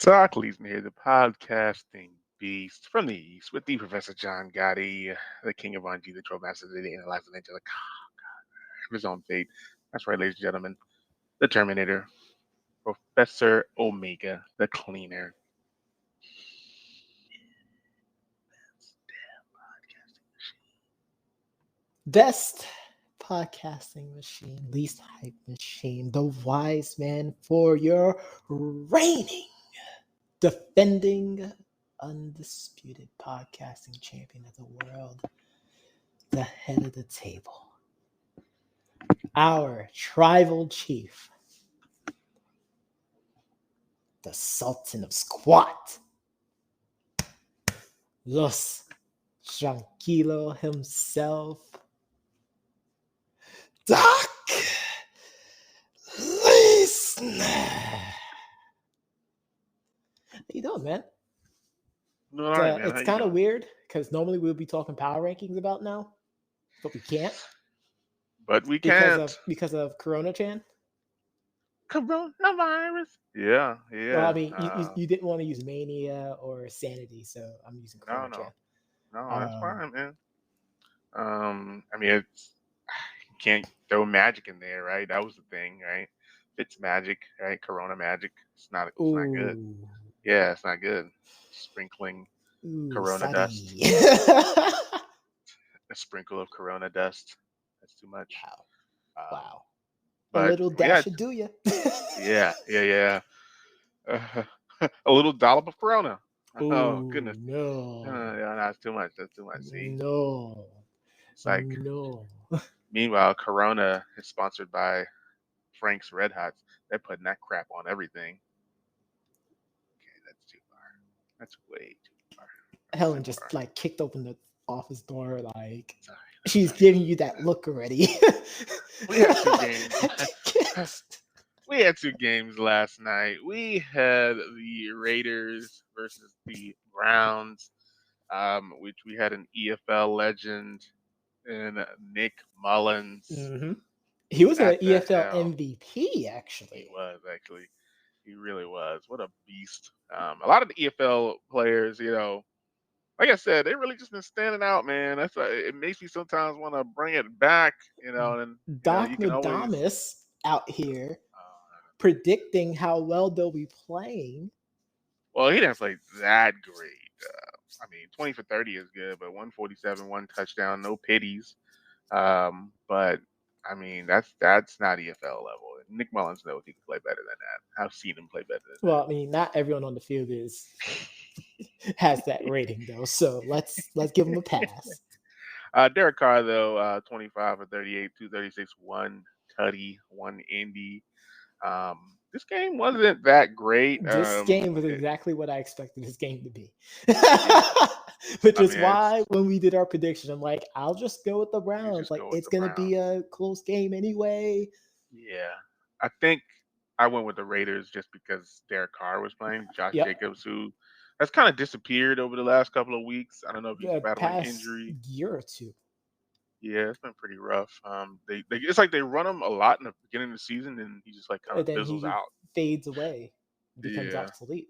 Talk leads me here, the podcasting beast from the East with the Professor John Gotti, the King of Anji, the Troll Master, the Analyzer, the Angelic, of his own fate. That's right, ladies and gentlemen, the Terminator, Professor Omega, the Cleaner. Best podcasting machine, least hype machine, the wise man for your reigning, defending, undisputed podcasting champion of the world, the head of the table, our tribal chief, the Sultan of Squat, Los Tranquilo himself, Doc Leesner. How you doing, man? Doing all right, man. How It's you kind of doing? weird because normally we'll be talking power rankings about now, but we can't But we because can't. of Corona Chan. Coronavirus. Yeah, Well, I yeah. mean, you didn't want to use Mania or Sanity, so I'm using No, Corona no, Chan. no. That's Um, fine, man. I mean, it's can't throw magic in there, right? That was the thing, right? It's magic, right? Corona magic. It's not good. ooh, Yeah, it's not good. Sprinkling Corona dust, Sadi. a sprinkle of Corona dust. That's too much. Wow, Um, wow. A but little yeah, dash should do you. yeah. Uh, a little dollop of Corona. Oh Ooh, goodness. no, Yeah, that's too much. That's too much. See, no, it's like no. meanwhile, Corona is sponsored by Frank's Red Hots. They're putting that crap on everything. Okay, that's too far. That's way too far. That's Helen too just far. like kicked open the office door, like Sorry, she's sorry. giving you that look already. We had two games. We had two games last night. We had the Raiders versus the Browns, which we had an EFL legend in Nick Mullins hmm He was an at the EFL helm. MVP, He actually. was actually. He really was. What a beast. A lot of the EFL players, like I said, they really just been standing out, man. That's why it makes me sometimes want to bring it back, and Doc you can always. Nadamas out here Uh, predicting how well they'll be playing. well, he didn't play that great. I mean, 20 for 30 is good, but 147, one touchdown, no pities. But I mean, that's not EFL level. Nick Mullins knows he can play better than that. I've seen him play better than Well, I mean, not everyone on the field has that rating though, so let's give him a pass. Derek Carr, though, 25 for 38, 236, one tutty, one indy. This game wasn't that great. This game was exactly what I expected this game to be. Yeah, Which I is mean, why when we did our prediction, I'm like, I'll just go with the you Browns. just Like go with it's the gonna Browns. be a close game anyway. Yeah, I think I went with the Raiders just because Derek Carr was playing. Josh Yep. Jacobs, who has kind of disappeared over the last couple of weeks. I don't know if he's The battling past injury. year or two. Yeah, it's been pretty rough. They it's like they run him a lot in the beginning of the season, and he just like kind And of then fizzles he out. fades away, becomes Yeah. obsolete.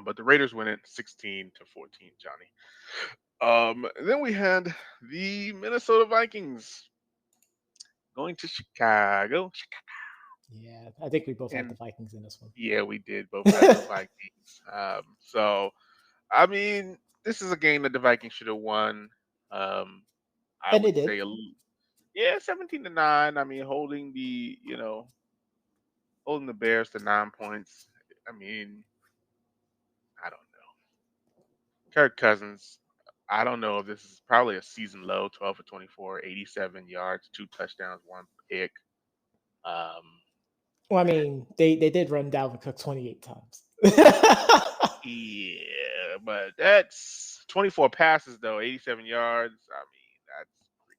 But the Raiders win it 16 to 14, Johnny. Then we had the Minnesota Vikings going to Chicago. Yeah, I think we both had the And Vikings in this one. yeah, we did both have the Vikings. So I mean, this is a game that the Vikings should have won. Um, I And they would did. say, yeah, 17-9. I mean, holding the Bears to 9 points. I mean, I don't know. Kirk Cousins, I don't know if this is probably a season low, 12 for 24, 87 yards, two touchdowns, one pick. Um, Well, I mean, they did run Dalvin Cook 28 times. yeah, but that's 24 passes, though, 87 yards. I mean, that's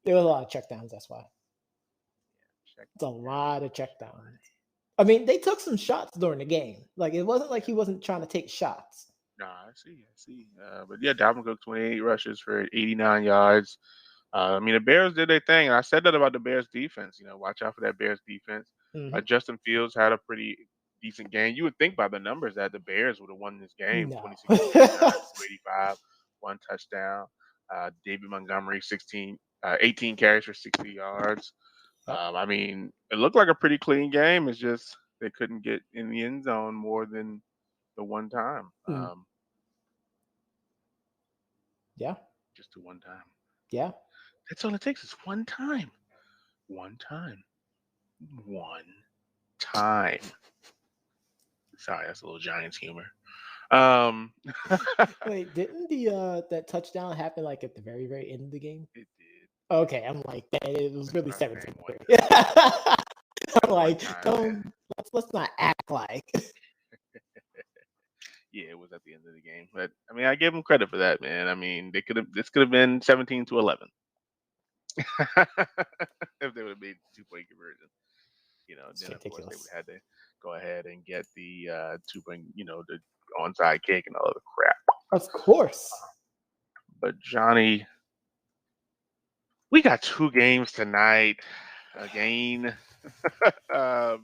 There was a pretty lot of checkdowns, that's why. check It's a down. lot of checkdowns. I mean, they took some shots during the game. Like it wasn't like he wasn't trying to take shots. No, I see, I see. But yeah, Dalvin Cook 28 rushes for 89 yards. I mean, the Bears did their thing, and I said that about the Bears defense. Watch out for that Bears defense. hmm Justin Fields had a pretty decent game. You would think by the numbers that the Bears would have won this game, No. 26 to 29, 285, one touchdown. David Montgomery, 18 carries for 60 yards. Yep. I mean, it looked like a pretty clean game. It's just they couldn't get in the end zone more than the one time. Mm. Yeah. Just the one time. Yeah. That's all it takes is one time. One time. One time. Sorry, that's a little Giants humor. Wait, didn't the that touchdown happen like at the very, very end of the game? It did. Okay, I'm like, it was really That's what I'm 17. saying, I'm like, time, let's not act like. Yeah, it was at the end of the game. But I mean, I give them credit for that, man. I mean, this could have been 17 to 11 if they would have made 2-point conversion. It's Then of course they ridiculous. would have had to go ahead and get the 2-point, the onside kick and all the crap. Of course. But Johnny, we got 2 games tonight again. I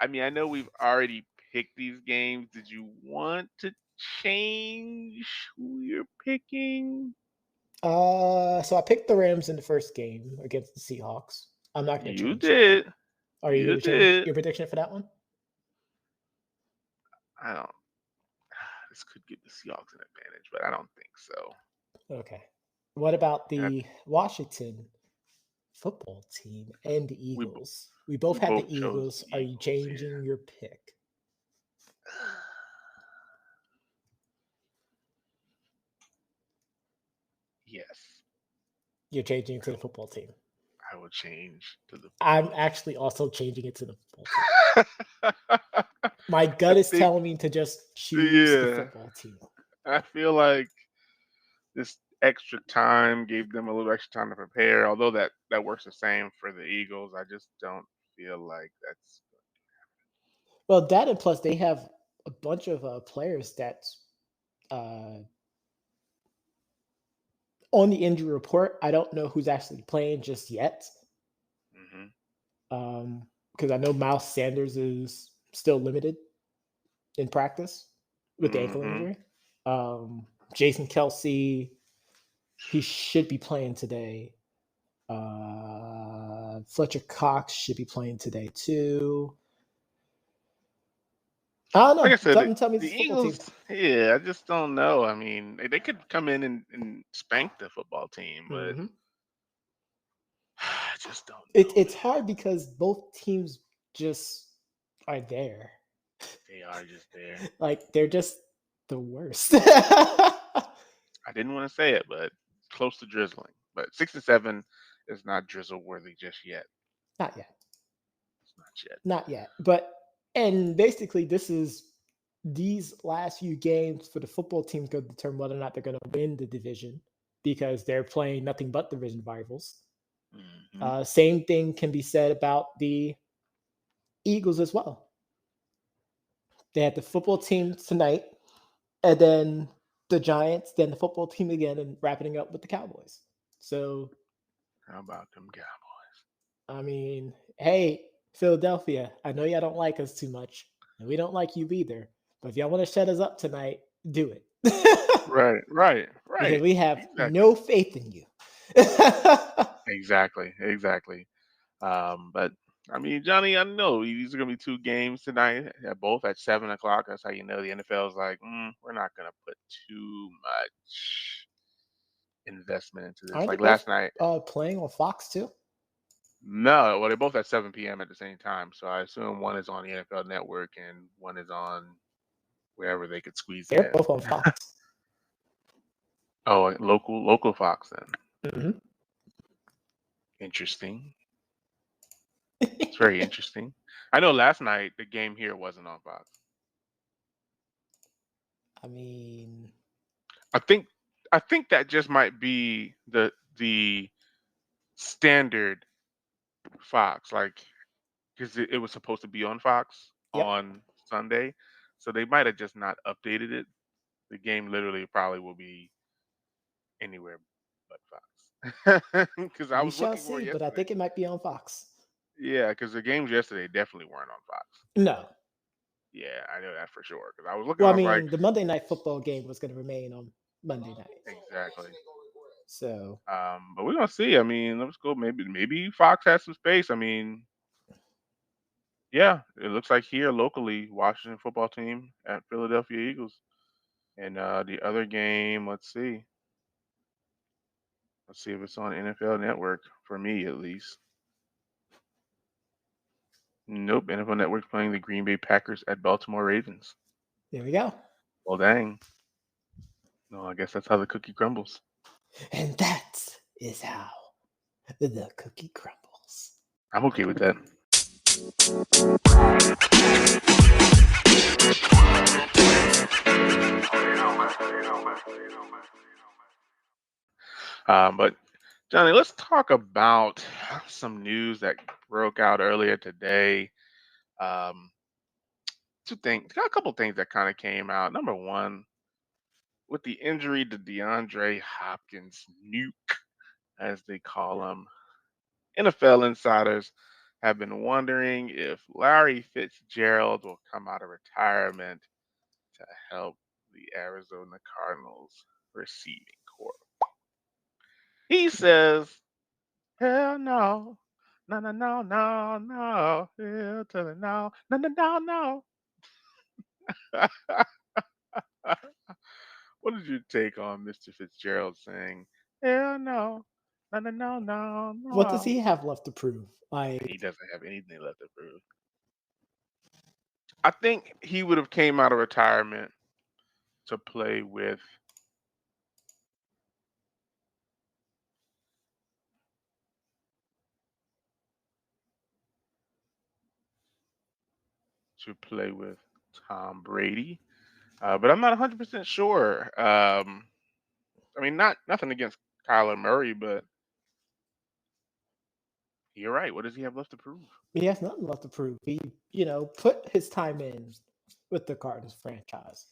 mean, I know we've already picked these games. Did you want to change who you're picking? So I picked the Rams in the first game against the Seahawks. I'm not going to You change did. that. Are you You going to change did. your prediction for that one? I don't. This could give the Seahawks an advantage, but I don't think so. Okay. What about the Washington football team and the Eagles? We both had the both chose Eagles. the Are you Eagles, changing your pick? Yes, You're changing to the football team. I will change to the. I'm actually also changing it to the football team. My gut is telling me to just choose the football team. I feel like this extra time gave them a little extra time to prepare. Although that works the same for the Eagles, I just don't feel like that's. Well, that and plus they have a bunch of players that's uh, on the injury report. I don't know who's actually playing just yet. Because I know Miles Sanders is still limited in practice with the ankle injury. Jason Kelce, he should be playing today. Fletcher Cox should be playing today too. I don't know. Like I said, Something tell me the this football team. Eagles. Yeah, I just don't know. I mean, they could come in and spank the football team, but I just don't know. It's hard because both teams just are there. They are just there. Like they're just the worst. I didn't want to say it, but close to drizzling. But 6-7 is not drizzle worthy just yet. Not yet. It's not yet. Not yet. But and basically these last few games for the football teams going to determine whether or not they're going to win the division because they're playing nothing but division rivals. Same thing can be said about the Eagles as well. They had the football team tonight, and then the Giants, then the football team again, and wrapping it up with the Cowboys. So, how about them Cowboys? I mean, hey, Philadelphia, I know y'all don't like us too much, and we don't like you either. But if y'all want to shut us up tonight, do it. Right. Because we have no faith in you. Exactly. But I mean, Johnny, I know these are gonna be 2 games tonight, both at 7 o'clock. That's how you know the NFL is like, we're not gonna put too much investment into this. Aren't Like they last night. playing on Fox too? No, well, they're both at 7 p.m. at the same time. So I assume one is on the NFL Network and one is on wherever they could squeeze it in. They're both on Fox. Oh, local Fox then. Interesting. It's very interesting. I know last night the game here wasn't on Fox. I mean, I think that just might be the standard Fox, like because it was supposed to be on Fox on Sunday, so they might have just not updated it. The game literally probably will be anywhere but Fox because I we was shall looking for it see, but yesterday. I think it might be on Fox. Yeah, because the games yesterday definitely weren't on Fox. No. Yeah, I know that for sure. Because I was looking, Well, I I was like, mean, the Monday night football game was going to remain on Monday night. exactly. So But we're gonna see. I mean, let's go. Maybe Fox has some space. I mean, yeah, it looks like here locally, Washington football team at Philadelphia Eagles, and the other game. Let's see if it's on NFL Network for me at least. Nope, NFL Network's playing the Green Bay Packers at Baltimore Ravens. there we go. Well, dang. No, I guess that's how the cookie crumbles. And that is how the cookie crumbles. I'm okay with that. But Johnny, let's talk about some news that broke out earlier today. Um, a couple things that kind of came out. Number one, with the injury to DeAndre Hopkins, nuke as they call him, NFL insiders have been wondering if Larry Fitzgerald will come out of retirement to help the Arizona Cardinals receiving corps. He says, "Hell no, no, no, no, no, no, hell to the no, no, no, no, no." What did you take on Mr. Fitzgerald saying, "Hell no, no, no, no, no, What does no"? he have left to prove? He doesn't have anything left to prove. I think he would have came out of retirement to play with to play with Tom Brady, but I'm not 100% sure. I mean, nothing against Kyler Murray, but you're right. What does he have left to prove? he has nothing left to prove. He, put his time in with the Cardinals franchise.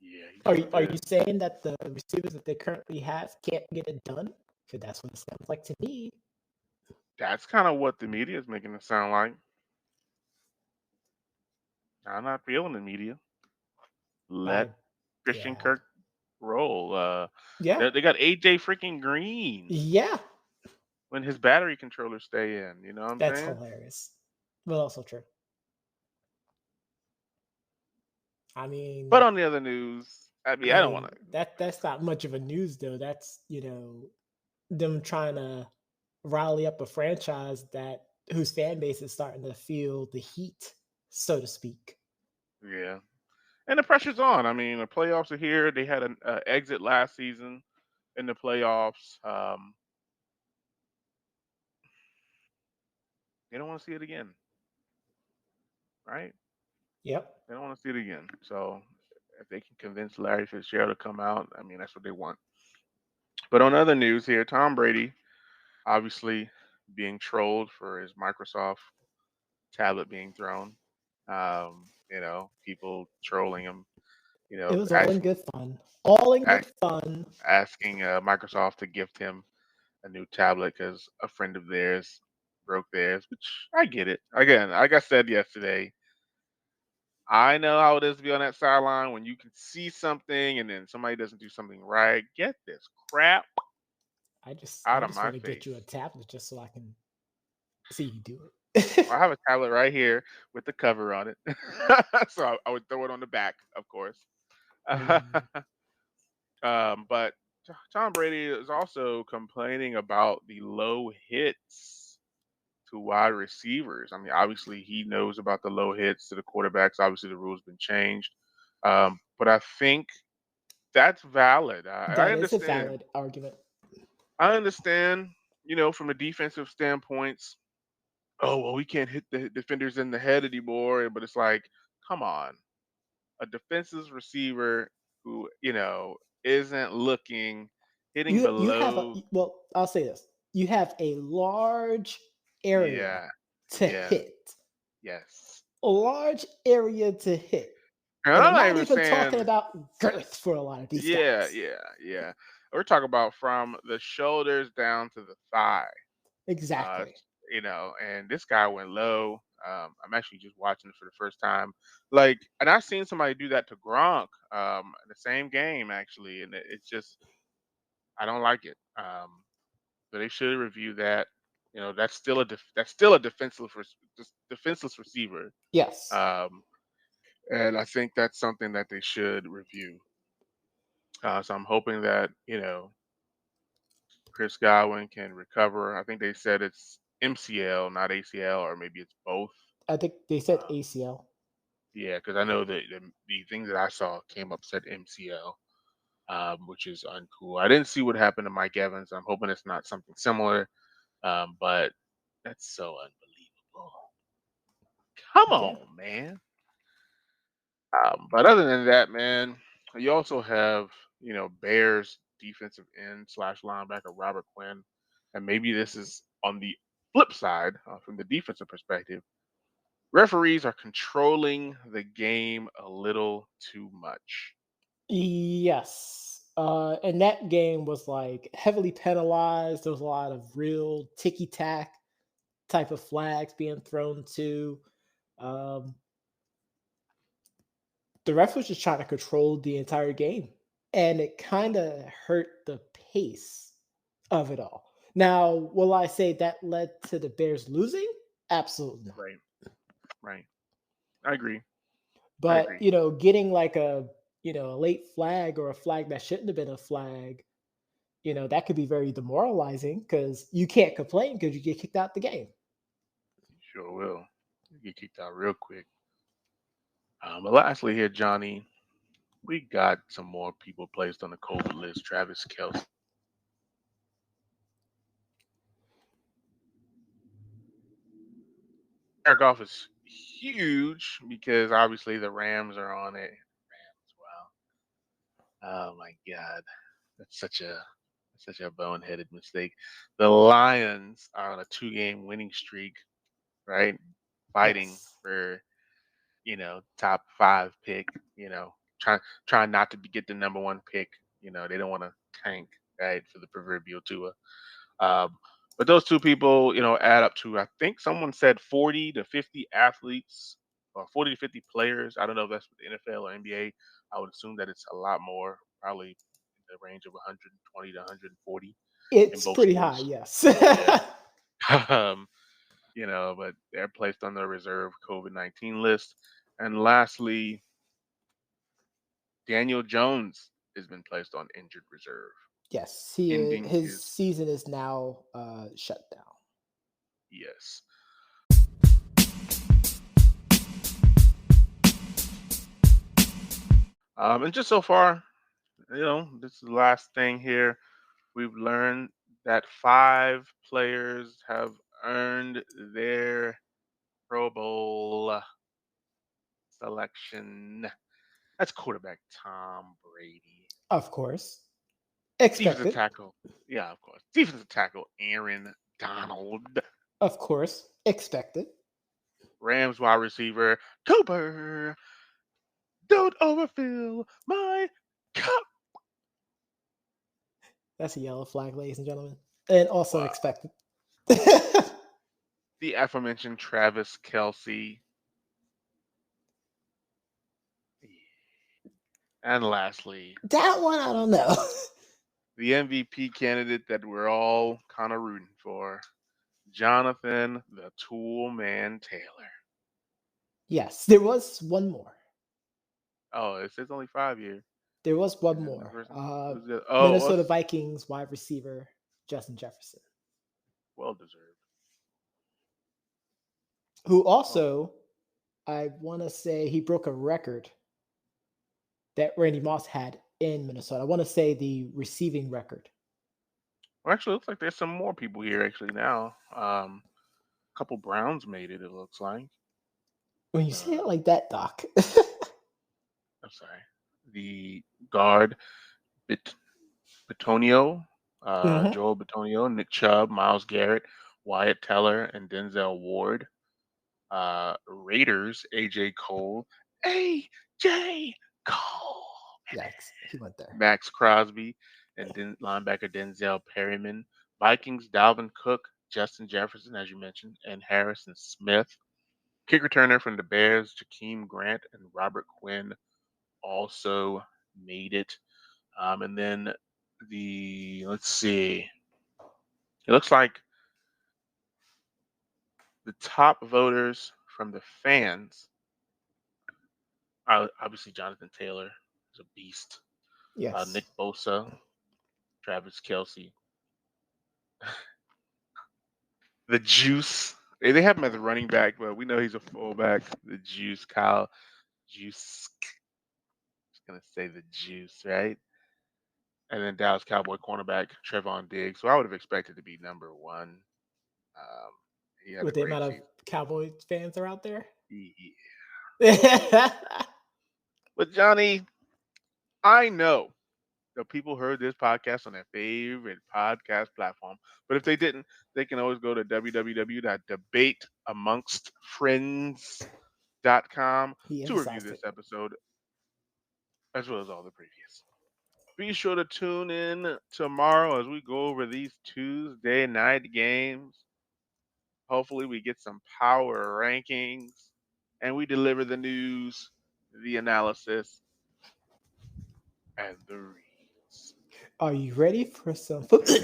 Yeah, he Are sure you, are did. you saying that the receivers that they currently have can't get it done? Because that's what it sounds like to me. That's kind of what the media is making it sound like. I'm not feeling the media. Let I, Christian yeah, Kirk roll. yeah, They got AJ freaking Green yeah. when his battery controllers stay in. You know what I'm That's saying? hilarious, but also true. I But mean, on the other news, I mean, I I don't want mean to. that's not much of a news though. That's them trying to rally up a franchise that whose fan base is starting to feel the heat, so to speak. Yeah, and the pressure's on. I mean, the playoffs are here. They had an exit last season in the playoffs. They don't want to see it again, right? Yep. They don't want to see it again. So if they can convince Larry Fitzgerald to come out, I mean, that's what they want. But on other news here, Tom Brady obviously being trolled for his Microsoft tablet being thrown. People trolling him. It was all in Asking good fun. All in a- good fun. asking Microsoft to gift him a new tablet because a friend of theirs broke theirs. Which I get it. Again, like I said yesterday, I know how it is to be on that sideline when you can see something and then somebody doesn't do something right. Get this crap I just out I of just my want to get you a face. tablet just so I can see you do I it. have a tablet right here with the cover on it, so I would throw it on the back, of course. Mm, But Tom Brady is also complaining about the low hits to wide receivers. I mean, obviously he knows about the low hits to the quarterbacks. Obviously, the rules been changed, but I think that's valid. I that is a understand. valid argument. I understand. From a defensive standpoints. Oh well, we can't hit the defenders in the head anymore. But it's like, come on, a defensive receiver who isn't looking, hitting You have a below. well, I'll say this. You have a large area Yeah, to yeah, hit. yes. A large area to hit. And And I'm I'm not not even even talking saying, about girth for a lot of these yeah, guys. yeah, yeah. We're talking about from the shoulders down to the thigh. Uh, Exactly. And this guy went low. I'm actually just watching it for the first time. Like, and I've seen somebody do that to Gronk in the same game actually, and it's just I don't like it. So they should review that. That's still a defenseless receiver. Yes. Um, and I think that's something that they should review. So I'm hoping that Chris Godwin can recover. I think they said it's MCL, not ACL, or maybe it's both. I think they said Um, ACL. yeah, because I know that the thing that I saw came up said MCL, which is uncool. I didn't see what happened to Mike Evans. I'm hoping it's not something similar, but that's so unbelievable. Come Yeah. on, man. But other than that, man, you also have Bears defensive end slash linebacker Robert Quinn, and maybe this is on the flip side from the defensive perspective. Referees are controlling the game a little too much. Yes. And that game was like heavily penalized. There was a lot of real ticky tack type of flags being thrown to. Um, the ref was just trying to control the entire game, and it kind of hurt the pace of it all. Now, will I say that led to the Bears losing? Absolutely not. Right, right. I agree. I But agree. getting like a late flag or a flag that shouldn't have been a flag, that could be very demoralizing because you can't complain because you get kicked out the game. You sure will. You get kicked out real quick. But lastly, here, Johnny, we got some more people placed on the COVID list. Travis Kelce. Jared Goff is huge because obviously the Rams are on it. Rams, wow. Oh my God, that's such a boneheaded mistake. The Lions are on a two-game winning streak, right? Fighting Yes. for top five pick. Trying trying not to get the number one pick. They don't want to tank right for the proverbial Tua. Um, but those two people, add up to I think someone said 40 to 50 athletes or 40 to 50 players. I don't know if that's the NFL or NBA. I would assume that it's a lot more, probably in the range of 120 to 140 in It's both pretty high, sports. yes. Yeah. um, but they're placed on the reserve COVID-19 list. And lastly, Daniel Jones has been placed on injured reserve, Yes, ending his his season is now shut down. yes. And just so far, this is the last thing here. We've learned that five players have earned their Pro Bowl selection. That's quarterback Tom Brady. Of course. Defensive Expected. tackle, yeah, of course. Defensive tackle Aaron Donald. Of course. Expected. Rams wide receiver Cooper. Don't overfill my cup. That's a yellow flag, ladies and gentlemen. And also Wow. expected. The aforementioned Travis Kelsey. And lastly, That one, I don't know. the MVP candidate that we're all kind of rooting for, Jonathan the Tool Man Taylor. Yes, there was one more. Oh, it says only 5 years. There was one And then the more. person, who's the, oh, Minnesota it's Vikings wide receiver Justin Jefferson, well deserved. who Well, also, I want to say, he broke a record that Randy Moss had in Minnesota. I want to say the receiving record. actually, it looks like there's some more people here actually now. A couple Browns made it. It looks like. When you say it Uh, like that, Doc. I'm sorry. The guard Bit Batonio, Hmm. Joel Batonio, Nick Chubb, Miles Garrett, Wyatt Teller, and Denzel Ward. Raiders, AJ Cole, AJ Cole, Yikes, he went there. Max Crosby, and linebacker Denzel Perryman. Vikings, Dalvin Cook, Justin Jefferson, as you mentioned, and Harrison Smith. Kick returner from the Bears, Jakeem Grant and Robert Quinn also made it. And then let's see, it looks like the top voters from the fans, obviously Jonathan Taylor is a beast, Yes. Nick Bosa, Travis Kelsey, the Juice. They have him as a running back, but we know he's a fullback. The Juice, Kyle Juice. Just gonna say the Juice, right? And then Dallas Cowboy cornerback Trevon Diggs. So I would have expected to be number one. Um, he had a With the great amount of season. Cowboys fans are out there. Yeah. But Johnny, I know that people heard this podcast on their favorite podcast platform. But if they didn't, they can always go to www.debateamongstfriends.com He to review emphasized this it. episode as well as all the previous. Be sure to tune in tomorrow as we go over these Tuesday night games. Hopefully, we get some power rankings and we deliver the news, the analysis, and the reads. Are you ready for some football?